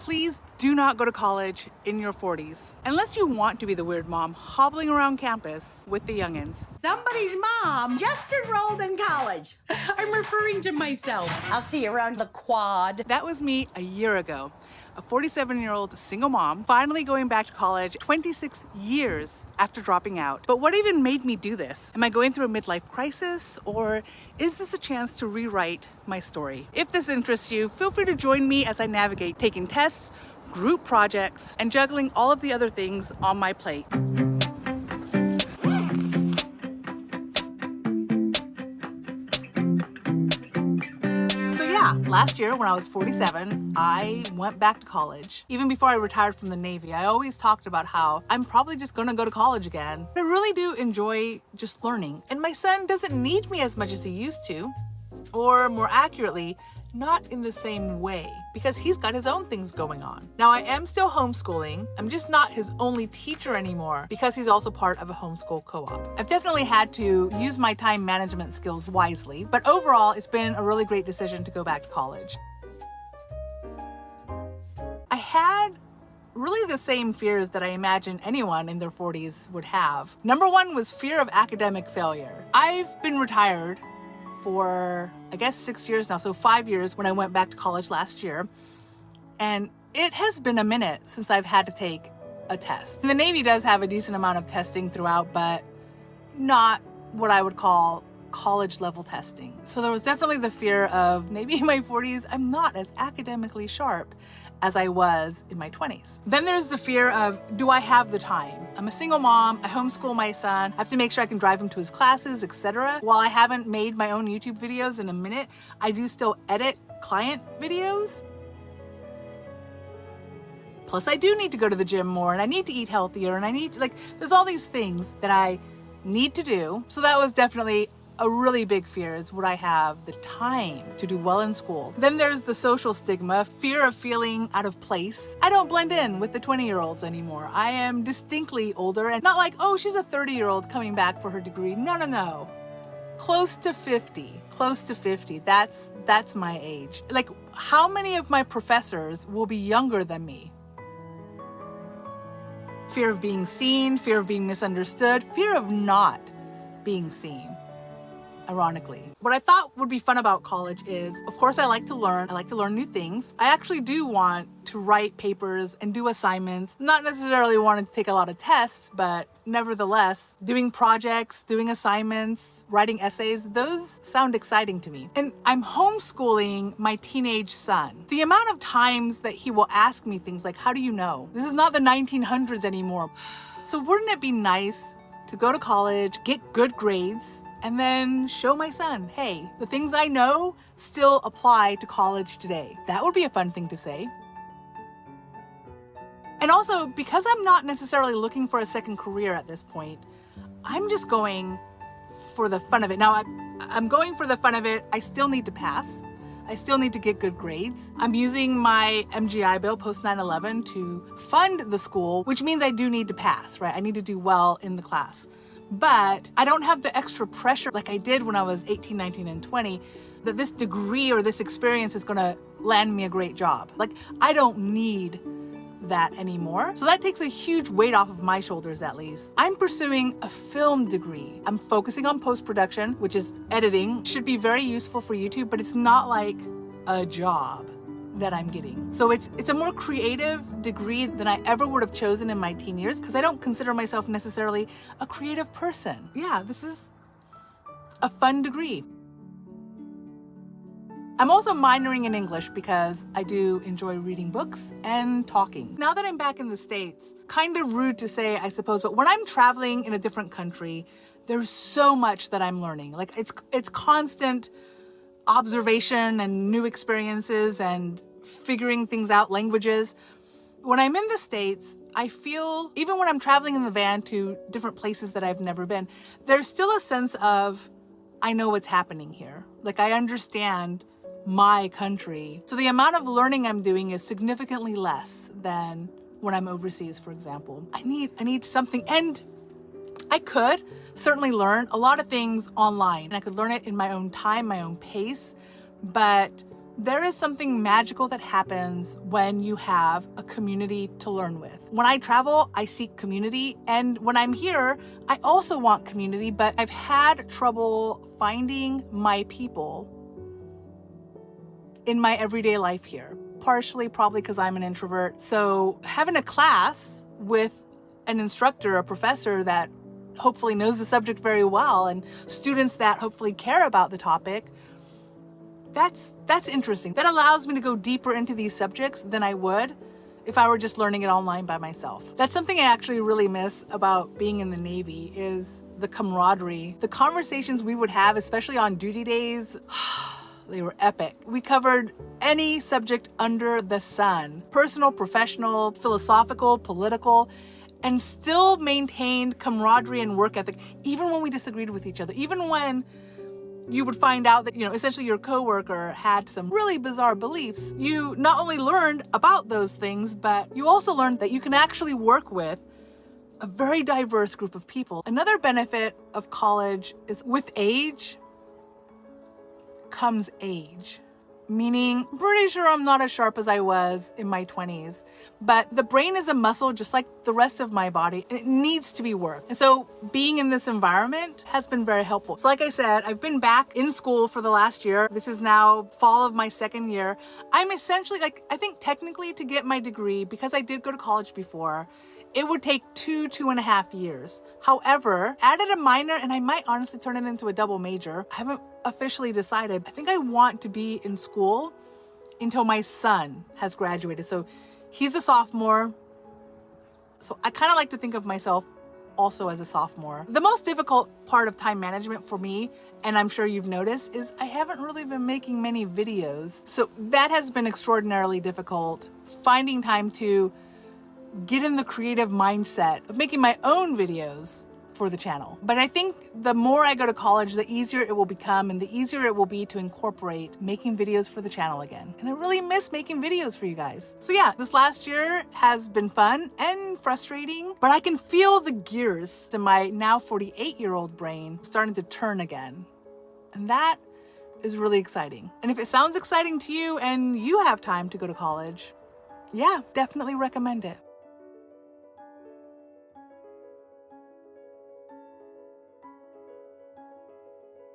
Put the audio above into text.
Please do not go to college in your 40s. Unless you want to be the weird mom hobbling around campus with the youngins. Somebody's mom just enrolled in college. I'm referring to myself. I'll see you around the quad. That was me a year ago. A 47-year-old single mom, finally going back to college 26 years after dropping out. But what even made me do this? Am I going through a midlife crisis, or is this a chance to rewrite my story? If this interests you, feel free to join me as I navigate taking tests, group projects, and juggling all of the other things on my plate. Last year when I was 47, I went back to college. Even before I retired from the Navy, I always talked about how I'm probably just gonna go to college again. I really do enjoy just learning. And my son doesn't need me as much as he used to, or more accurately, not in the same way, because he's got his own things going on. Now, I am still homeschooling. I'm just not his only teacher anymore because he's also part of a homeschool co-op. I've definitely had to use my time management skills wisely, but overall, it's been a really great decision to go back to college. I had really the same fears that I imagine anyone in their 40s would have. Number one was fear of academic failure. I've been retired for, I guess, 6 years now, so 5 years when I went back to college last year. And it has been a minute since I've had to take a test. The Navy does have a decent amount of testing throughout, but not what I would call college level testing. So there was definitely the fear of maybe in my 40s, I'm not as academically sharp as I was in my 20s. Then there's the fear of, do I have the time? I'm a single mom, I homeschool my son, I have to make sure I can drive him to his classes, etc. While I haven't made my own YouTube videos in a minute, I do still edit client videos. Plus I do need to go to the gym more, and I need to eat healthier, and I need to, there's all these things that I need to do. So that was definitely a really big fear, is would I have the time to do well in school? Then there's the social stigma, fear of feeling out of place. I don't blend in with the 20-year-olds anymore. I am distinctly older, and not like, oh, she's a 30-year-old coming back for her degree. No. Close to 50. That's my age. Like, how many of my professors will be younger than me? Fear of being seen, fear of being misunderstood, fear of not being seen. Ironically. What I thought would be fun about college is, of course, I like to learn new things. I actually do want to write papers and do assignments, not necessarily wanting to take a lot of tests, but nevertheless, doing projects, doing assignments, writing essays, those sound exciting to me. And I'm homeschooling my teenage son. The amount of times that he will ask me things like, how do you know? This is not the 1900s anymore. So wouldn't it be nice to go to college, get good grades, and then show my son, hey, the things I know still apply to college today. That would be a fun thing to say. And also, because I'm not necessarily looking for a second career at this point, I'm just going for the fun of it. Now, I'm going for the fun of it. I still need to pass. I still need to get good grades. I'm using my MGI Bill post 9/11 to fund the school, which means I do need to pass, right? I need to do well in the class. But I don't have the extra pressure like I did when I was 18, 19, and 20, that this degree or this experience is gonna land me a great job. Like, I don't need that anymore. So that takes a huge weight off of my shoulders, at least. I'm pursuing a film degree. I'm focusing on post-production, which is editing. Should be very useful for YouTube, but it's not like a job that I'm getting. So it's a more creative degree than I ever would have chosen in my teen years, because I don't consider myself necessarily a creative person. Yeah, this is a fun degree. I'm also minoring in English because I do enjoy reading books and talking. Now that I'm back in the States, kind of rude to say, I suppose, but when I'm traveling in a different country, there's so much that I'm learning. Like, it's constant observation and new experiences and figuring things out, languages. When I'm in the States, I feel, even when I'm traveling in the van to different places that I've never been, there's still a sense of, I know what's happening here. Like, I understand my country. So the amount of learning I'm doing is significantly less than when I'm overseas, for example. I need something, and I could certainly learn a lot of things online, and I could learn it in my own time, my own pace, but There is something magical that happens when you have a community to learn with. When I travel, I seek community, and when I'm here, I also want community, but I've had trouble finding my people in my everyday life here. Partially probably because I'm an introvert. So having a class with an instructor, a professor that hopefully knows the subject very well, and students that hopefully care about the topic, that's interesting. That allows me to go deeper into these subjects than I would if I were just learning it online by myself. That's something I actually really miss about being in the Navy, is the camaraderie. The conversations we would have, especially on duty days, they were epic. We covered any subject under the sun, personal, professional, philosophical, political, and still maintained camaraderie and work ethic, even when we disagreed with each other, even when you would find out that, essentially your coworker had some really bizarre beliefs. You not only learned about those things, but you also learned that you can actually work with a very diverse group of people. Another benefit of college is with age comes age. Meaning, I'm pretty sure I'm not as sharp as I was in my 20s, but the brain is a muscle just like the rest of my body, and it needs to be worked. And so being in this environment has been very helpful. So like I said, I've been back in school for the last year. This is now fall of my second year. I'm essentially, I think technically to get my degree, because I did go to college before, it would take 2.5 years. However, added a minor, and I might honestly turn it into a double major. I haven't officially decided. I think I want to be in school until my son has graduated. So he's a sophomore. So I kind of like to think of myself also as a sophomore. The most difficult part of time management for me, and I'm sure you've noticed, is I haven't really been making many videos. So that has been extraordinarily difficult, finding time to get in the creative mindset of making my own videos for the channel. But I think the more I go to college, the easier it will become, and the easier it will be to incorporate making videos for the channel again. And I really miss making videos for you guys. So yeah, this last year has been fun and frustrating, but I can feel the gears in my now 48-year-old brain starting to turn again. And that is really exciting. And if it sounds exciting to you and you have time to go to college, yeah, definitely recommend it.